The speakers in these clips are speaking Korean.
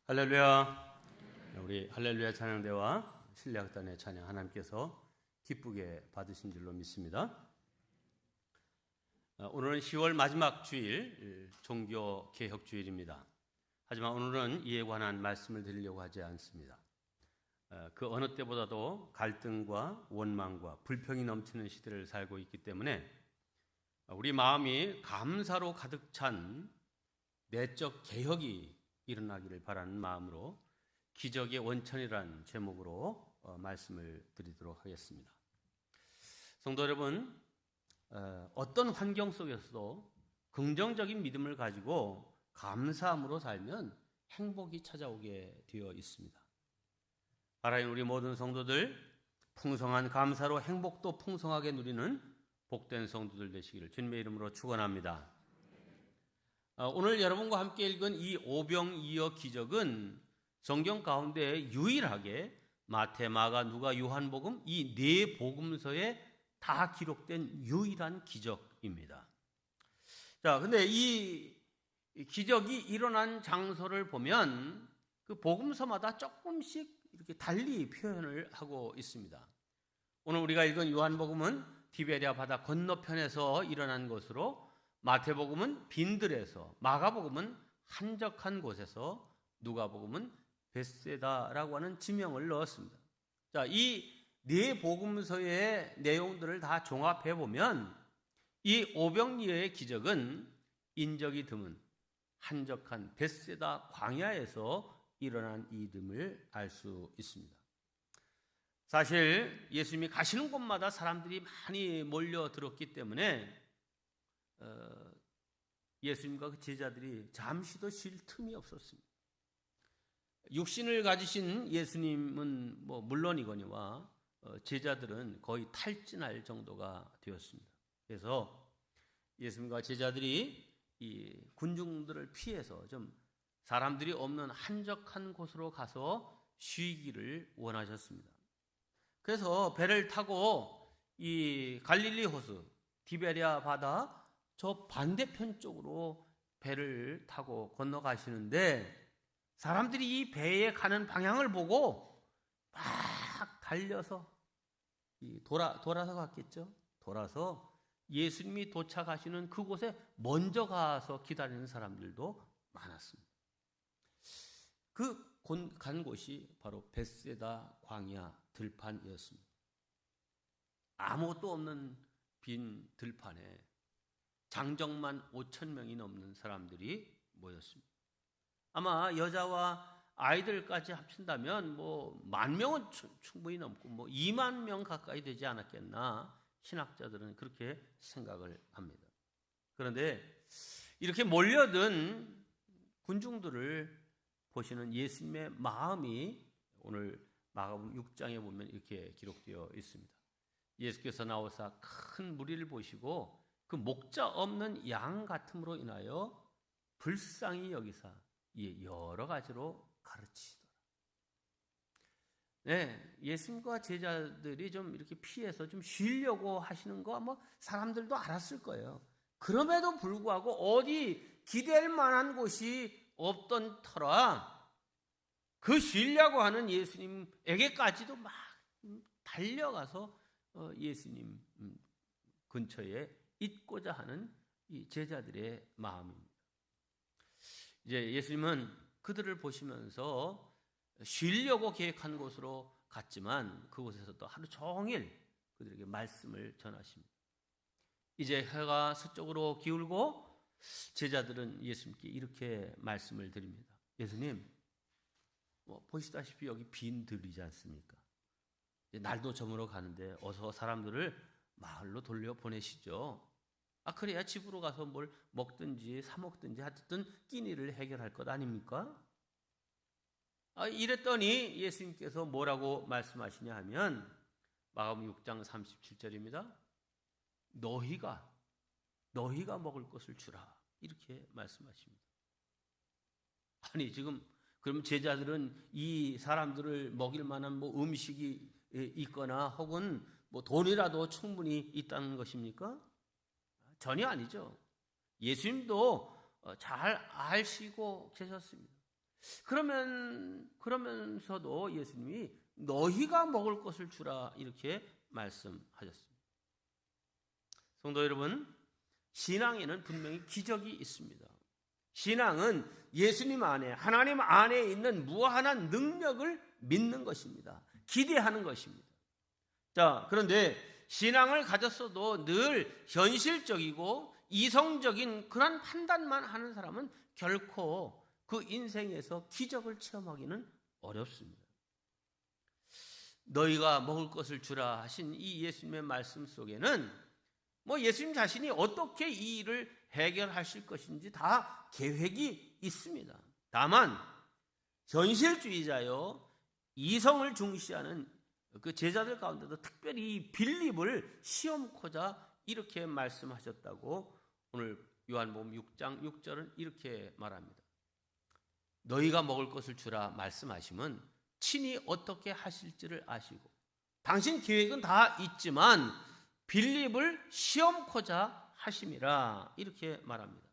할렐루야. 우리 할렐루야 찬양대와 신뢰악단의 찬양 하나님께서 기쁘게 받으신 줄로 믿습니다. 오늘은 10월 마지막 주일 종교개혁주일입니다. 하지만 오늘은 이에 관한 말씀을 드리려고 하지 않습니다. 그 어느 때보다도 갈등과 원망과 불평이 넘치는 시대를 살고 있기 때문에 우리 마음이 감사로 가득 찬 내적 개혁이 일어나기를 바라는 마음으로 기적의 원천이라는 제목으로 말씀을 드리도록 하겠습니다. 성도 여러분, 어떤 환경 속에서도 긍정적인 믿음을 가지고 감사함으로 살면 행복이 찾아오게 되어 있습니다. 바라인 우리 모든 성도들 풍성한 감사로 행복도 풍성하게 누리는 복된 성도들 되시기를 주님의 이름으로 축원합니다. 오늘 여러분과 함께 읽은 이 오병이어 기적은 성경 가운데 유일하게 마태, 마가, 누가, 요한복음 이 네 복음서에 다 기록된 유일한 기적입니다. 자, 근데 이 기적이 일어난 장소를 보면 그 복음서마다 조금씩 이렇게 달리 표현을 하고 있습니다. 오늘 우리가 읽은 요한복음은 디베랴 바다 건너편에서 일어난 것으로, 마태복음은 빈들에서, 마가복음은 한적한 곳에서, 누가복음은 벳세다라고 하는 지명을 넣었습니다. 자, 이 네 복음서의 내용들을 다 종합해 보면 이 오병이어의 기적은 인적이 드문 한적한 벳세다 광야에서 일어난 일임을 알 수 있습니다. 사실 예수님이 가시는 곳마다 사람들이 많이 몰려들었기 때문에 예수님과 그 제자들이 잠시도 쉴 틈이 없었습니다. 육신을 가지신 예수님은 물론이거니와 제자들은 거의 탈진할 정도가 되었습니다. 그래서 예수님과 제자들이 이 군중들을 피해서 좀 사람들이 없는 한적한 곳으로 가서 쉬기를 원하셨습니다. 그래서 배를 타고 이 갈릴리 호수, 디베랴 바다 저 반대편 쪽으로 배를 타고 건너가시는데 사람들이 이 배에 가는 방향을 보고 막 달려서 돌아서 갔겠죠. 돌아서 예수님이 도착하시는 그곳에 먼저 가서 기다리는 사람들도 많았습니다. 그 간 곳이 바로 벳세다 광야 들판이었습니다. 아무것도 없는 빈 들판에 장정만 5,000명이 넘는 사람들이 모였습니다. 아마 여자와 아이들까지 합친다면 10,000명은 충분히 넘고 20,000명 가까이 되지 않았겠나, 신학자들은 그렇게 생각을 합니다. 그런데 이렇게 몰려든 군중들을 보시는 예수님의 마음이 오늘 마가복음 6장에 보면 이렇게 기록되어 있습니다. 예수께서 나오사 큰 무리를 보시고 그 목자 없는 양 같음으로 인하여 불쌍히 여기사 여러 가지로 가르치시더라. 네, 예수님과 제자들이 좀 이렇게 피해서 좀 쉬려고 하시는 거 사람들도 알았을 거예요. 그럼에도 불구하고 어디 기댈 만한 곳이 없던 터라 그 쉬려고 하는 예수님에게까지도 막 달려가서 예수님 근처에 있고자 하는 이 제자들의 마음입니다. 이제 예수님은 그들을 보시면서 쉬려고 계획한 곳으로 갔지만 그곳에서도 하루 종일 그들에게 말씀을 전하십니다. 이제 해가 서쪽으로 기울고 제자들은 예수님께 이렇게 말씀을 드립니다. 예수님, 보시다시피 여기 빈 들이지 않습니까? 이제 날도 저물어 가는데 어서 사람들을 마을로 돌려보내시죠. 그래야 집으로 가서 뭘 먹든지 사 먹든지 하여튼 끼니를 해결할 것 아닙니까? 이랬더니 예수님께서 뭐라고 말씀하시냐 하면 마가복음 6장 37절입니다. 너희가 먹을 것을 주라, 이렇게 말씀하십니다. 아니 지금 그럼 제자들은 이 사람들을 먹일 만한 음식이 있거나 혹은 돈이라도 충분히 있다는 것입니까? 전혀 아니죠. 예수님도 잘 아시고 계셨습니다. 그러면서도 예수님이 너희가 먹을 것을 주라 이렇게 말씀하셨습니다. 성도 여러분, 신앙에는 분명히 기적이 있습니다. 신앙은 예수님 안에, 하나님 안에 있는 무한한 능력을 믿는 것입니다. 기대하는 것입니다. 자, 그런데 신앙을 가졌어도 늘 현실적이고 이성적인 그런 판단만 하는 사람은 결코 그 인생에서 기적을 체험하기는 어렵습니다. 너희가 먹을 것을 주라 하신 이 예수님의 말씀 속에는 예수님 자신이 어떻게 이 일을 해결하실 것인지 다 계획이 있습니다. 다만 현실주의자요, 이성을 중시하는 그 제자들 가운데도 특별히 빌립을 시험코자 이렇게 말씀하셨다고 오늘 요한복음 6장 6절은 이렇게 말합니다. 너희가 먹을 것을 주라 말씀하시면 친히 어떻게 하실지를 아시고, 당신 계획은 다 있지만 빌립을 시험코자 하심이라 이렇게 말합니다.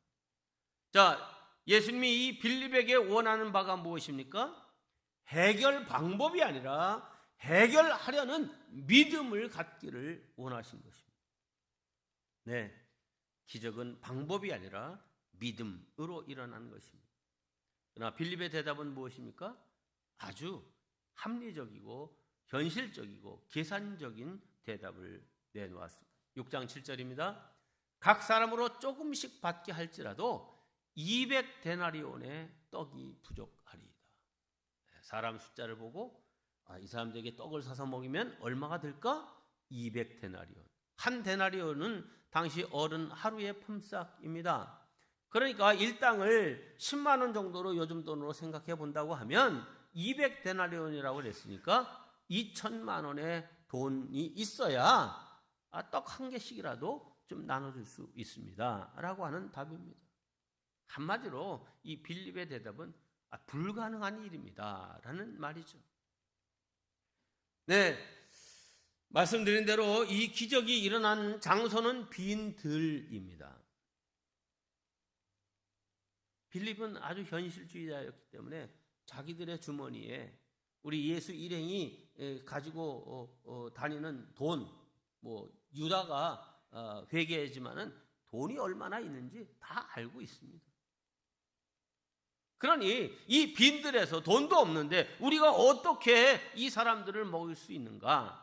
자, 예수님이 이 빌립에게 원하는 바가 무엇입니까? 해결 방법이 아니라 해결하려는 믿음을 갖기를 원하신 것입니다. 네, 기적은 방법이 아니라 믿음으로 일어나는 것입니다. 그러나 빌립의 대답은 무엇입니까? 아주 합리적이고 현실적이고 계산적인 대답을 내놓았습니다. 6장 7절입니다. 각 사람으로 조금씩 받게 할지라도 200데나리온의 떡이 부족하리이다. 사람 숫자를 보고 이 사람들에게 떡을 사서 먹이면 얼마가 될까? 200데나리온. 한 데나리온은 당시 어른 하루의 품삯입니다. 그러니까 일당을 10만 원 정도로 요즘 돈으로 생각해 본다고 하면 200데나리온이라고 그랬으니까 2천만 원의 돈이 있어야 떡 한 개씩이라도 좀 나눠줄 수 있습니다 라고 하는 답입니다. 한마디로 이 빌립의 대답은 불가능한 일입니다 라는 말이죠. 네, 말씀드린 대로 이 기적이 일어난 장소는 빈 들입니다. 빌립은 아주 현실주의자였기 때문에 자기들의 주머니에 우리 예수 일행이 가지고 다니는 돈, 유다가 회개지만은 돈이 얼마나 있는지 다 알고 있습니다. 그러니 이 빈들에서 돈도 없는데 우리가 어떻게 이 사람들을 먹일 수 있는가?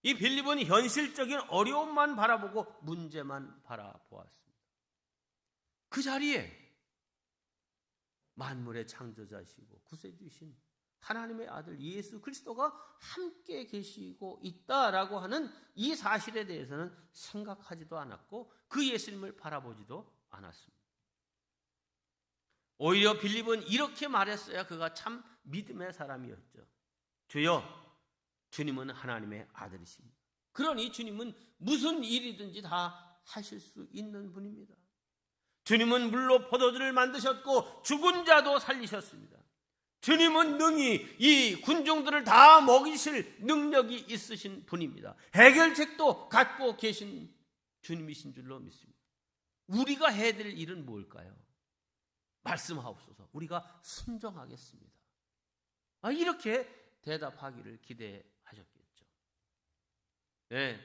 이 빌립은 현실적인 어려움만 바라보고 문제만 바라보았습니다. 그 자리에 만물의 창조자시고 구세주신 하나님의 아들 예수 그리스도가 함께 계시고 있다라고 하는 이 사실에 대해서는 생각하지도 않았고 그 예수님을 바라보지도 않았습니다. 오히려 빌립은 이렇게 말했어야 그가 참 믿음의 사람이었죠. 주여, 주님은 하나님의 아들이십니다. 그러니 주님은 무슨 일이든지 다 하실 수 있는 분입니다. 주님은 물로 포도주를 만드셨고 죽은 자도 살리셨습니다. 주님은 능히 이 군중들을 다 먹이실 능력이 있으신 분입니다. 해결책도 갖고 계신 주님이신 줄로 믿습니다. 우리가 해야 될 일은 뭘까요? 말씀하옵소서. 우리가 순종하겠습니다. 이렇게 대답하기를 기대하셨겠죠. 네,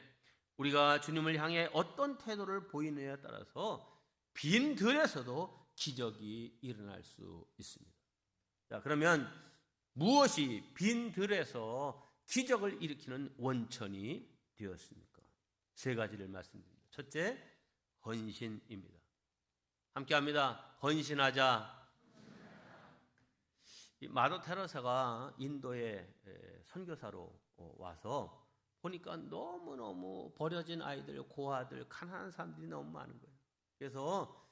우리가 주님을 향해 어떤 태도를 보이느냐에 따라서 빈 들에서도 기적이 일어날 수 있습니다. 자, 그러면 무엇이 빈 들에서 기적을 일으키는 원천이 되었습니까? 세 가지를 말씀드립니다. 첫째, 헌신입니다. 함께 합니다. 헌신하자. 마더 테레사가 인도에 선교사로 와서 보니까 너무너무 버려진 아이들, 고아들, 가난한 사람들이 너무 많은 거예요. 그래서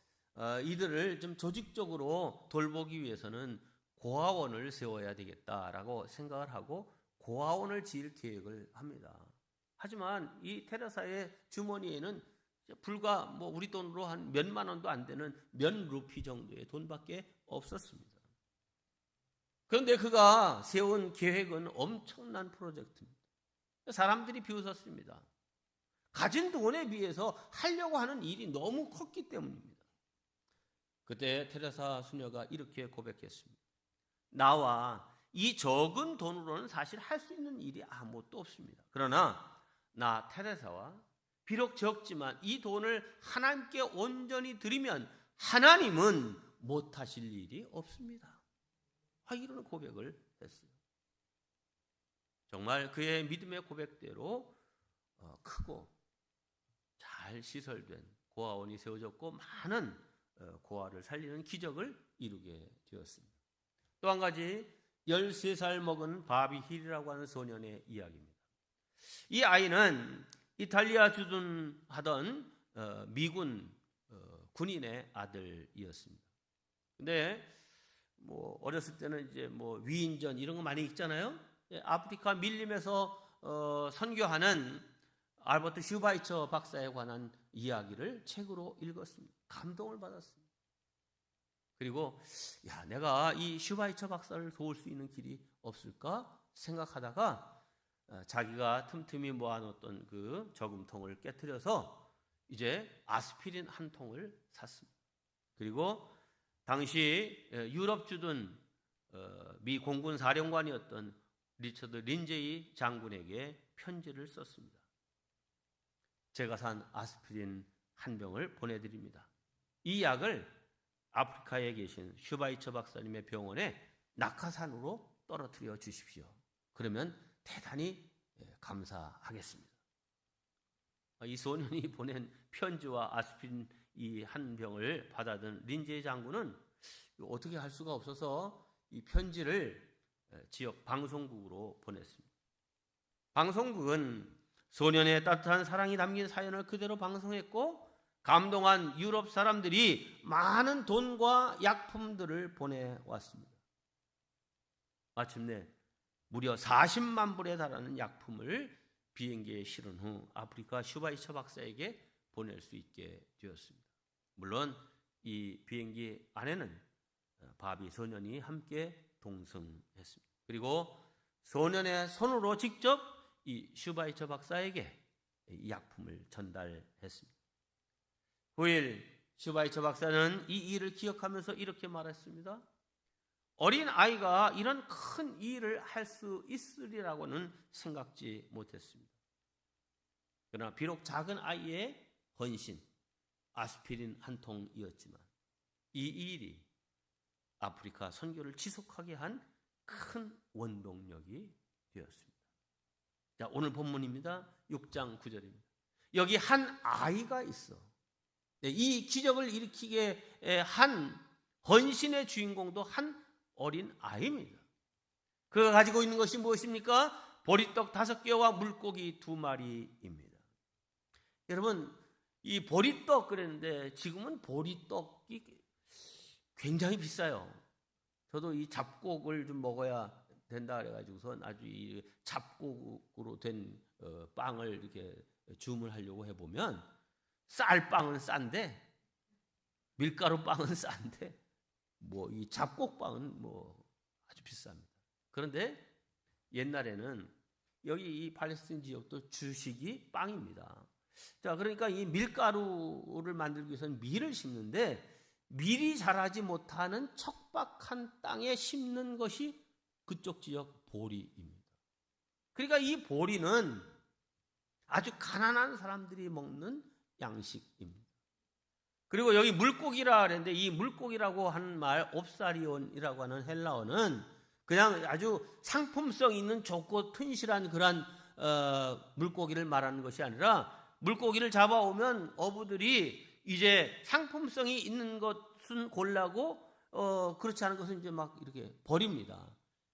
이들을 좀 조직적으로 돌보기 위해서는 고아원을 세워야 되겠다라고 생각을 하고 고아원을 지을 계획을 합니다. 하지만 이 테레사의 주머니에는 불과 우리 돈으로 한 몇만 원도 안 되는 몇 루피 정도의 돈밖에 없었습니다. 그런데 그가 세운 계획은 엄청난 프로젝트입니다. 사람들이 비웃었습니다. 가진 돈에 비해서 하려고 하는 일이 너무 컸기 때문입니다. 그때 테레사 수녀가 이렇게 고백했습니다. 나와 이 적은 돈으로는 사실 할 수 있는 일이 아무것도 없습니다. 그러나 나 테레사와 비록 적지만 이 돈을 하나님께 온전히 드리면 하나님은 못하실 일이 없습니다. 이런 고백을 했어요. 정말 그의 믿음의 고백대로 크고 잘 시설된 고아원이 세워졌고 많은 고아를 살리는 기적을 이루게 되었습니다. 또 한 가지 13살 먹은 바비 힐이라고 하는 소년의 이야기입니다. 이 아이는 이탈리아 주둔하던 미군 군인의 아들이었습니다. 근데 뭐 어렸을 때는 이제 뭐 위인전 이런 거 많이 읽잖아요. 아프리카 밀림에서 선교하는 알버트 슈바이처 박사에 관한 이야기를 책으로 읽었습니다. 감동을 받았습니다. 그리고 내가 이 슈바이처 박사를 도울 수 있는 길이 없을까 생각하다가 자기가 틈틈이 모아놓던 그 저금통을 깨트려서 이제 아스피린 한 통을 샀습니다. 그리고 당시 유럽 주둔 미 공군 사령관이었던 리처드 린제이 장군에게 편지를 썼습니다. 제가 산 아스피린 한 병을 보내드립니다. 이 약을 아프리카에 계신 슈바이처 박사님의 병원에 낙하산으로 떨어뜨려 주십시오. 그러면 대단히 감사하겠습니다. 이 소년이 보낸 편지와 아스피린 이 한 병을 받아든 린제이 장군은 어떻게 할 수가 없어서 이 편지를 지역 방송국으로 보냈습니다. 방송국은 소년의 따뜻한 사랑이 담긴 사연을 그대로 방송했고 감동한 유럽 사람들이 많은 돈과 약품들을 보내왔습니다. 마침내 무려 40만 불에 달하는 약품을 비행기에 실은 후 아프리카 슈바이처 박사에게 보낼 수 있게 되었습니다. 물론 이 비행기 안에는 바비 소년이 함께 동승했습니다. 그리고 소년의 손으로 직접 이 슈바이처 박사에게 이 약품을 전달했습니다. 9일 슈바이처 박사는 이 일을 기억하면서 이렇게 말했습니다. 어린 아이가 이런 큰 일을 할 수 있으리라고는 생각지 못했습니다. 그러나 비록 작은 아이의 헌신, 아스피린 한 통이었지만 이 일이 아프리카 선교를 지속하게 한 큰 원동력이 되었습니다. 자, 오늘 본문입니다. 6장 9절입니다. 여기 한 아이가 있어. 이 기적을 일으키게 한 헌신의 주인공도 한 어린 아이입니다. 그가 가지고 있는 것이 무엇입니까? 보리떡 5개와 물고기 2마리입니다. 여러분, 이 보리떡 그랬는데 지금은 보리떡이 굉장히 비싸요. 저도 이 잡곡을 좀 먹어야 된다 그래가지고선 아주 이 잡곡으로 된 빵을 이렇게 주문하려고 해보면 쌀빵은 싼데 밀가루 빵은 싼데 뭐 이 잡곡빵은 뭐 아주 비쌉니다. 그런데 옛날에는 여기 이 팔레스타인 지역도 주식이 빵입니다. 자, 그러니까 이 밀가루를 만들기 위해서는 밀을 심는데 밀이 자라지 못하는 척박한 땅에 심는 것이 그쪽 지역 보리입니다. 그러니까 이 보리는 아주 가난한 사람들이 먹는 양식입니다. 그리고 여기 물고기라 그랬는데 이 물고기라고 하는 말 옵사리온이라고 하는 헬라어는 그냥 아주 상품성 있는 좋고 튼실한 그런 물고기를 말하는 것이 아니라 물고기를 잡아오면 어부들이 이제 상품성이 있는 것은 골라고 그렇지 않은 것은 이제 막 이렇게 버립니다.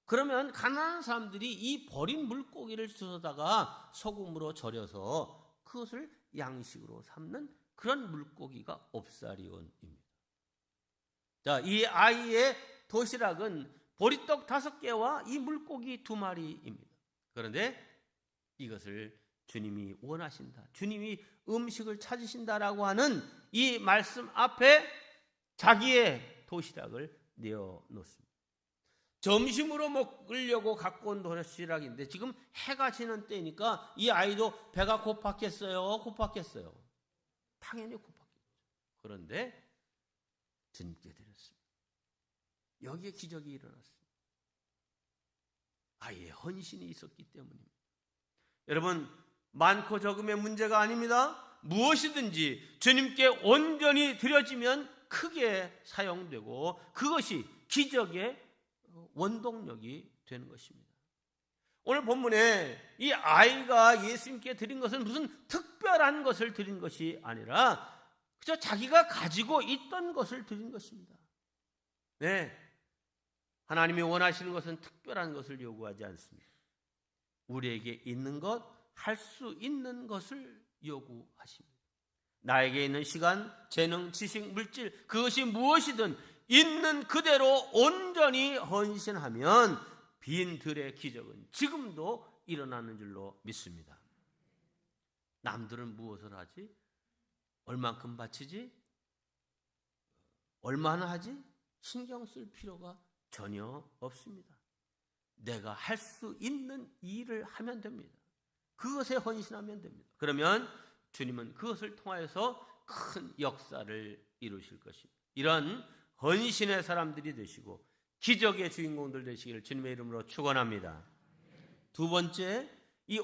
그러면 가난한 사람들이 이 버린 물고기를 주워다가 소금으로 절여서 그것을 양식으로 삼는 그런 물고기가 옵사리온입니다. 자, 이 아이의 도시락은 보리떡 5개와 이 물고기 2마리입니다. 그런데 이것을 주님이 원하신다, 주님이 음식을 찾으신다라고 하는 이 말씀 앞에 자기의 도시락을 내어놓습니다. 점심으로 먹으려고 갖고 온 도시락인데 지금 해가 지는 때니까 이 아이도 배가 고팠겠어요? 고팠겠어요? 당연히 고팠겠죠. 그런데 주님께 드렸습니다. 여기에 기적이 일어났습니다. 아예 헌신이 있었기 때문입니다. 여러분, 많고 적음의 문제가 아닙니다. 무엇이든지 주님께 온전히 드려지면 크게 사용되고 그것이 기적의 원동력이 되는 것입니다. 오늘 본문에 이 아이가 예수님께 드린 것은 무슨 특별한 것을 드린 것이 아니라 그저 자기가 가지고 있던 것을 드린 것입니다. 네, 하나님이 원하시는 것은 특별한 것을 요구하지 않습니다. 우리에게 있는 것, 할 수 있는 것을 요구하십니다. 나에게 있는 시간, 재능, 지식, 물질, 그것이 무엇이든 있는 그대로 온전히 헌신하면 빈들의 기적은 지금도 일어나는 줄로 믿습니다. 남들은 무엇을 하지? 얼만큼 바치지? 얼마나 하지? 신경 쓸 필요가 전혀 없습니다. 내가 할 수 있는 일을 하면 됩니다. 그것에 헌신하면 됩니다. 그러면 주님은 그것을 통하여서 큰 역사를 이루실 것입니다. 이런 헌신의 사람들이 되시고 기적의 주인공들 되시기를 주님의 이름으로 축원합니다. 두 번째, 이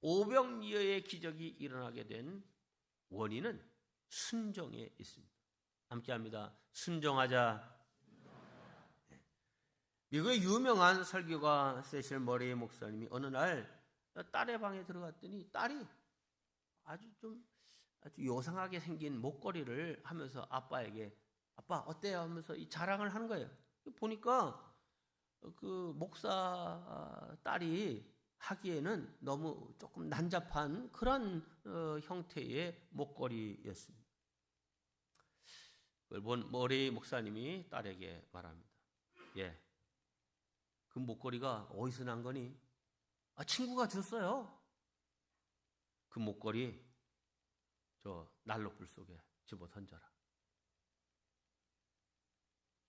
오병이어의 기적이 일어나게 된 원인은 순종에 있습니다. 함께합니다. 순종하자. 미국의 유명한 설교가 세실 머레이 목사님이 어느 날 딸의 방에 들어갔더니 딸이 아주 요상하게 생긴 목걸이를 하면서 아빠에게 아빠 어때요? 하면서 이 자랑을 하는 거예요. 보니까 그 목사 딸이 하기에는 너무 조금 난잡한 그런 형태의 목걸이였습니다. 그걸 본 머레이 목사님이 딸에게 말합니다. 예, 그 목걸이가 어디서 난 거니? 친구가 줬어요. 그 목걸이 저 난로불 속에 집어 던져라.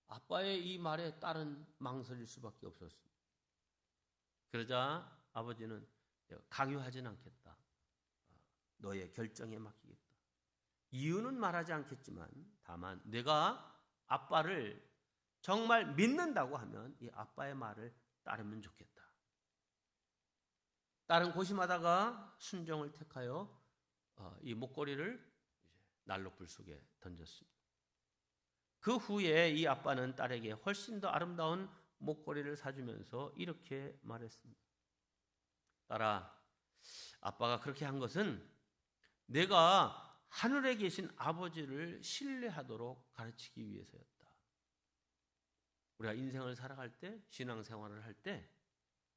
아빠의 이 말에 딸은 망설일 수밖에 없었습니다. 그러자 아버지는 강요하진 않겠다. 너의 결정에 맡기겠다. 이유는 말하지 않겠지만 다만 내가 아빠를 정말 믿는다고 하면 이 아빠의 말을 따르면 좋겠다. 딸은 고심하다가 순종을 택하여 이 목걸이를 난로불 속에 던졌습니다. 그 후에 이 아빠는 딸에게 훨씬 더 아름다운 목걸이를 사주면서 이렇게 말했습니다. 딸아, 아빠가 그렇게 한 것은 내가 하늘에 계신 아버지를 신뢰하도록 가르치기 위해서였다. 우리가 인생을 살아갈 때, 신앙생활을 할 때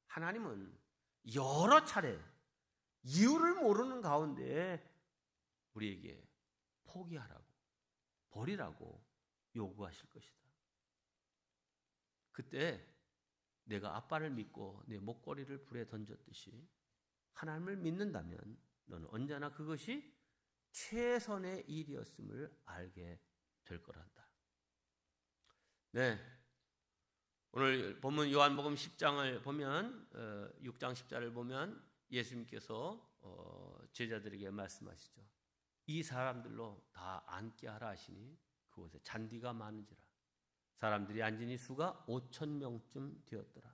하나님은 여러 차례 이유를 모르는 가운데 우리에게 포기하라고, 버리라고 요구하실 것이다. 그때 내가 아빠를 믿고 내 목걸이를 불에 던졌듯이 하나님을 믿는다면 너는 언제나 그것이 최선의 일이었음을 알게 될 거란다. 네, 오늘 본문 요한복음 10장을 보면 6장 10절을 보면 예수님께서 제자들에게 말씀하시죠. 이 사람들로 다 앉게 하라 하시니 그곳에 잔디가 많은지라. 사람들이 앉으니 수가 5,000명쯤 되었더라.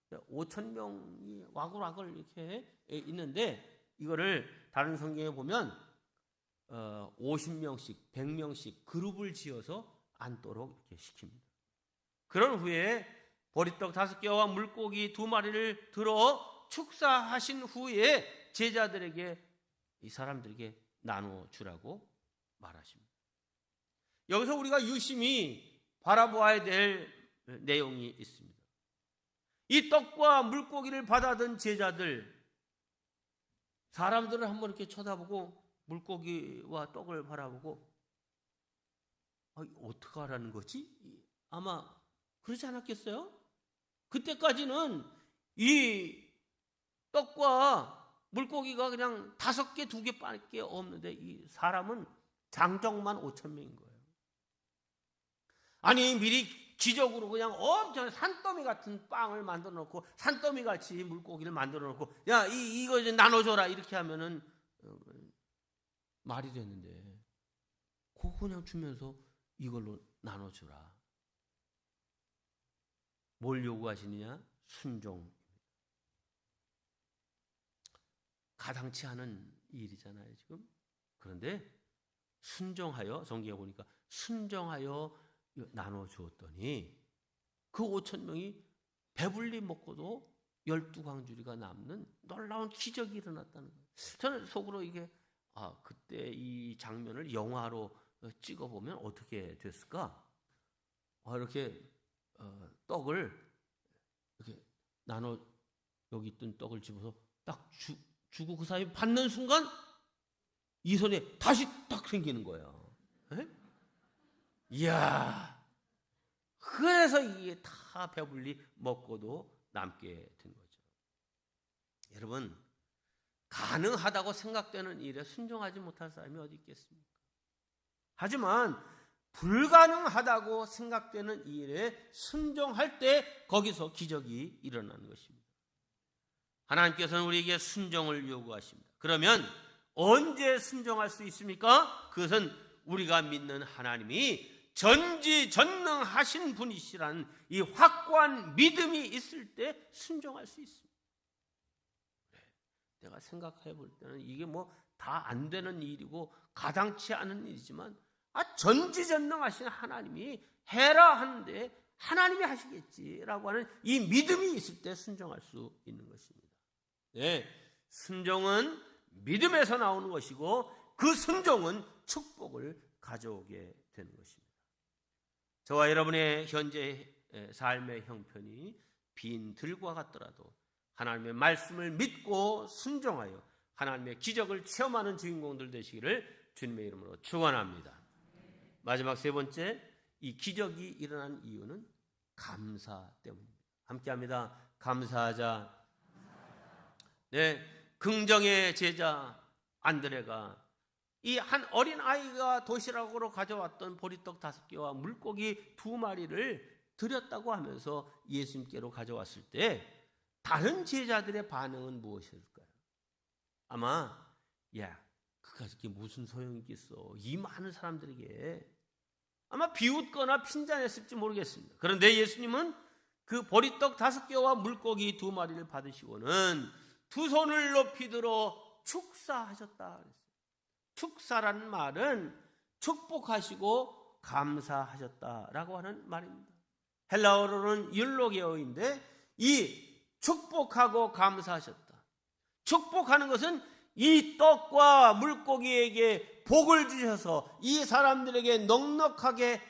5,000명이 와글와글 이렇게 있는데 이거를 다른 성경에 보면 50명씩, 100명씩 그룹을 지어서 앉도록 이렇게 시킵니다. 그런 후에 보리떡 5개와 물고기 2마리를 들어 축사하신 후에 제자들에게 이 사람들에게 나누어 주라고 말하십니다. 여기서 우리가 유심히 바라보아야 될 내용이 있습니다. 이 떡과 물고기를 받아든 제자들, 사람들을 한번 이렇게 쳐다보고 물고기와 떡을 바라보고 어떻게 하라는 거지? 아마 그렇지 않았겠어요? 그때까지는 이 떡과 물고기가 그냥 5개, 2개밖에 없는데 이 사람은 장정만 5,000명인 거예요. 아니 미리 기적으로 그냥 엄청 산더미 같은 빵을 만들어 놓고 산더미 같이 물고기를 만들어 놓고 야 이거 이제 나눠줘라 이렇게 하면은 말이 되는데 그거 그냥 주면서 이걸로 나눠주라. 뭘 요구하시느냐? 순종. 가당치 않은 일이잖아요, 지금. 그런데 순종하여, 성경에 보니까 순종하여 나눠주었더니 그 5천 명이 배불리 먹고도 12광주리가 남는 놀라운 기적이 일어났다는 거예요. 저는 속으로 이게 그때 이 장면을 영화로 찍어보면 어떻게 됐을까? 이렇게 떡을 이렇게 나눠, 여기 있던 떡을 집어서 딱 주고 그 사람이 받는 순간 이 손에 다시 딱 생기는 거예요. 에? 이야, 그래서 이게 다 배불리 먹고도 남게 된 거죠. 여러분, 가능하다고 생각되는 일에 순종하지 못할 사람이 어디 있겠습니까? 하지만 불가능하다고 생각되는 일에 순종할 때 거기서 기적이 일어나는 것입니다. 하나님께서는 우리에게 순종을 요구하십니다. 그러면 언제 순종할 수 있습니까? 그것은 우리가 믿는 하나님이 전지전능하신 분이시라는 이 확고한 믿음이 있을 때 순종할 수 있습니다. 내가 생각해 볼 때는 이게 뭐 다 안 되는 일이고 가당치 않은 일이지만 전지전능하신 하나님이 해라 하는데 하나님이 하시겠지라고 하는 이 믿음이 있을 때 순종할 수 있는 것입니다. 네, 순종은 믿음에서 나오는 것이고 그 순종은 축복을 가져오게 되는 것입니다. 저와 여러분의 현재 삶의 형편이 빈 들과 같더라도 하나님의 말씀을 믿고 순종하여 하나님의 기적을 체험하는 주인공들 되시기를 주님의 이름으로 축원합니다. 마지막 세 번째, 이 기적이 일어난 이유는 감사 때문입니다. 함께합니다. 감사하자. 네, 긍정의 제자 안드레가 이 한 어린 아이가 도시락으로 가져왔던 보리떡 5개와 물고기 2마리를 드렸다고 하면서 예수님께로 가져왔을 때 다른 제자들의 반응은 무엇일까요? 아마 그게 무슨 소용이 있겠어, 이 많은 사람들에게 아마 비웃거나 핀잔했을지 모르겠습니다. 그런데 예수님은 그 보리떡 5개와 물고기 2마리를 받으시고는 두 손을 높이 들어 축사하셨다 그랬어요. 축사라는 말은 축복하시고 감사하셨다라고 하는 말입니다. 헬라어로는 율로게오인데 이 축복하고 감사하셨다. 축복하는 것은 이 떡과 물고기에게 복을 주셔서 이 사람들에게 넉넉하게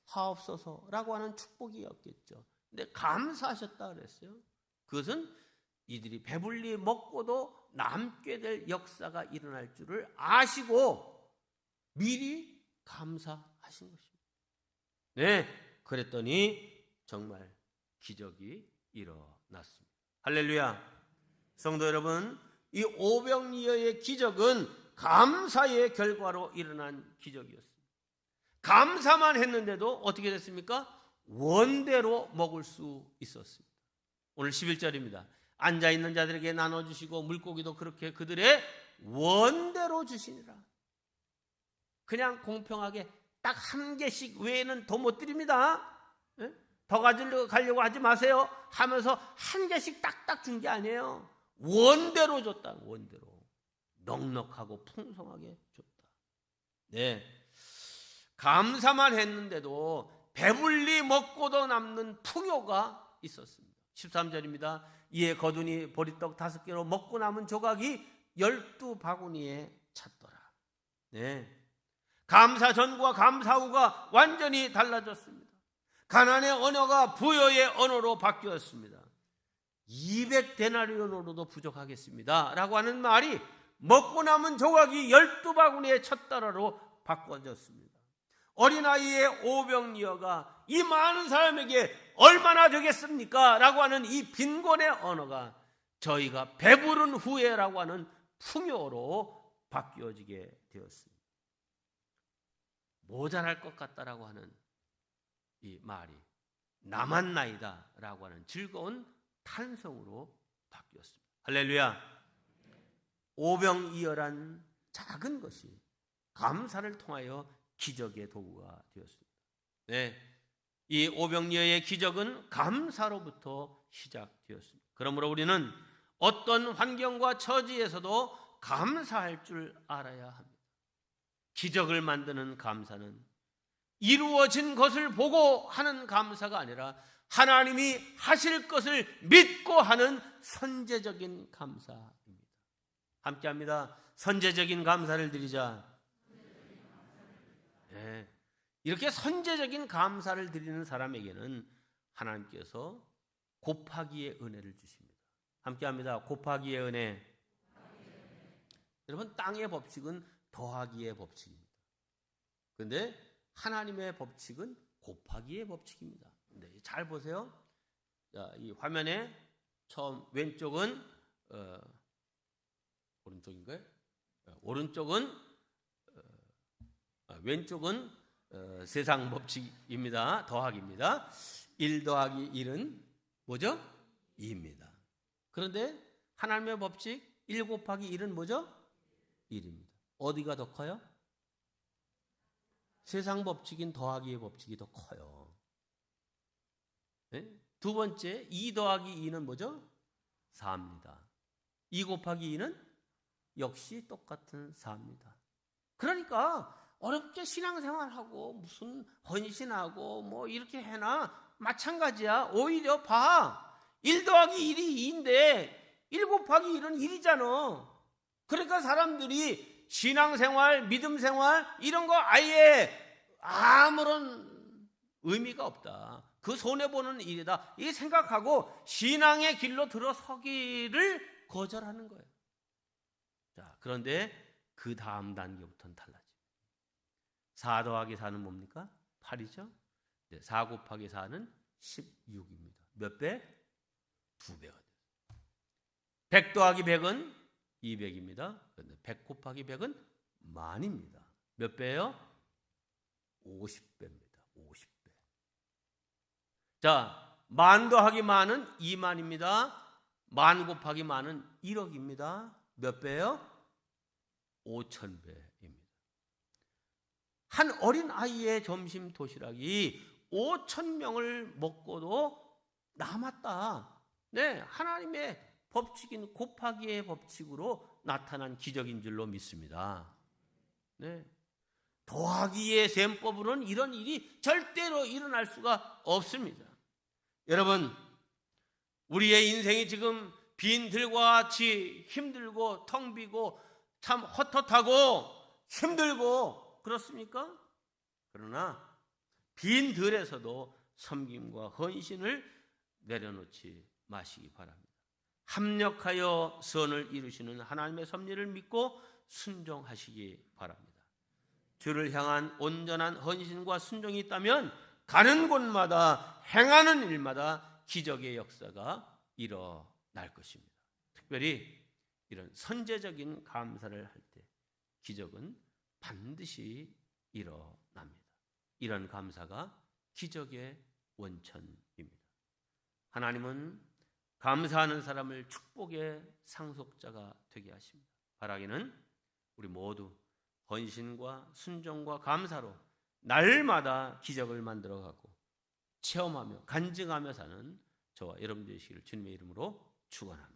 하옵소서라고 하는 축복이었겠죠. 근데 감사하셨다 그랬어요. 그것은 이들이 배불리 먹고도 남게 될 역사가 일어날 줄을 아시고 미리 감사하신 것입니다. 네, 그랬더니 정말 기적이 일어났습니다. 할렐루야. 성도 여러분, 이 오병이어의 기적은 감사의 결과로 일어난 기적이었습니다. 감사만 했는데도 어떻게 됐습니까? 원대로 먹을 수 있었습니다. 오늘 11절입니다. 앉아있는 자들에게 나눠주시고 물고기도 그렇게 그들의 원대로 주시니라. 그냥 공평하게 딱 1개씩 외에는 더 못 드립니다. 더 가지려고 하지 마세요 하면서 1개씩 딱딱 준 게 아니에요. 원대로 줬다. 원대로 넉넉하고 풍성하게 줬다. 네, 감사만 했는데도 배불리 먹고도 남는 풍요가 있었습니다. 13절입니다. 이에 거두니 보리떡 5개로 먹고 남은 조각이 12바구니에 찼더라. 네, 감사 전과 감사 후가 완전히 달라졌습니다. 가난의 언어가 부여의 언어로 바뀌었습니다. 200데나리온으로도 부족하겠습니다 라고 하는 말이 먹고 남은 조각이 12바구니에 찼더라로 바꿔졌습니다. 어린아이의 오병이어가 이 많은 사람에게 얼마나 되겠습니까? 라고 하는 이 빈곤의 언어가 저희가 배부른 후에라고 하는 풍요로 바뀌어지게 되었습니다. 모자랄 것 같다라고 하는 이 말이 남았나이다 라고 하는 즐거운 탄성으로 바뀌었습니다. 할렐루야. 오병이어란 작은 것이 감사를 통하여 기적의 도구가 되었습니다. 네, 이 오병이어의 기적은 감사로부터 시작되었습니다. 그러므로 우리는 어떤 환경과 처지에서도 감사할 줄 알아야 합니다. 기적을 만드는 감사는 이루어진 것을 보고 하는 감사가 아니라 하나님이 하실 것을 믿고 하는 선제적인 감사입니다. 함께합니다. 선제적인 감사를 드리자. 네. 이렇게 선제적인 감사를 드리는 사람에게는 하나님께서 곱하기의 은혜를 주십니다. 함께합니다. 곱하기의 은혜. 여러분, 땅의 법칙은 더하기의 법칙입니다. 그런데 하나님의 법칙은 곱하기의 법칙입니다. 잘 보세요. 자, 이 화면에 처음 왼쪽은 오른쪽인가요? 왼쪽은 세상 법칙입니다. 더하기입니다. 1 더하기 1은 뭐죠? 2입니다. 그런데 하나님의 법칙 1 곱하기 1은 뭐죠? 1입니다. 어디가 더 커요? 세상 법칙인 더하기의 법칙이 더 커요. 네? 두 번째 2 더하기 2는 뭐죠? 4입니다. 2 곱하기 2는 역시 똑같은 4입니다. 그러니까 어렵게 신앙생활하고 무슨 헌신하고 뭐 이렇게 해나 마찬가지야. 오히려 봐. 1 더하기 1이 2인데 1 곱하기 1은 1이잖아. 그러니까 사람들이 신앙생활, 믿음생활 이런 거 아예 아무런 의미가 없다. 그 손해보는 일이다. 이게 생각하고 신앙의 길로 들어서기를 거절하는 거예요. 자, 그런데 그 다음 단계부터는 달라집니다. 4 더하기 4는 뭡니까? 8이죠. 4 곱하기 4는 16입니다. 몇 배? 2배가 돼요. 100 더하기 100은 200입니다. 그런데 100 곱하기 100은 만입니다. 몇 배예요? 50배입니다. 50배. 자, 만 더하기 만은 2만입니다. 만 곱하기 만은 1억입니다. 몇 배예요? 5,000배입니다. 한 어린 아이의 점심 도시락이 5,000명을 먹고도 남았다. 네, 하나님의 법칙인 곱하기의 법칙으로 나타난 기적인 줄로 믿습니다. 네. 더하기의 셈법으로는 이런 일이 절대로 일어날 수가 없습니다. 여러분, 우리의 인생이 지금 빈들과 같이 힘들고 텅 비고 참 헛헛하고 힘들고 그렇습니까? 그러나 빈들에서도 섬김과 헌신을 내려놓지 마시기 바랍니다. 합력하여 선을 이루시는 하나님의 섭리를 믿고 순종하시기 바랍니다. 주를 향한 온전한 헌신과 순종이 있다면 가는 곳마다 행하는 일마다 기적의 역사가 일어날 것입니다. 특별히 이런 선제적인 감사를 할 때 기적은 반드시 일어납니다. 이런 감사가 기적의 원천입니다. 하나님은 감사하는 사람을 축복의 상속자가 되게 하십니다. 바라기는 우리 모두 헌신과 순종과 감사로 날마다 기적을 만들어가고 체험하며 간증하며 사는 저와 여러분 되시기를 주님의 이름으로 축원합니다.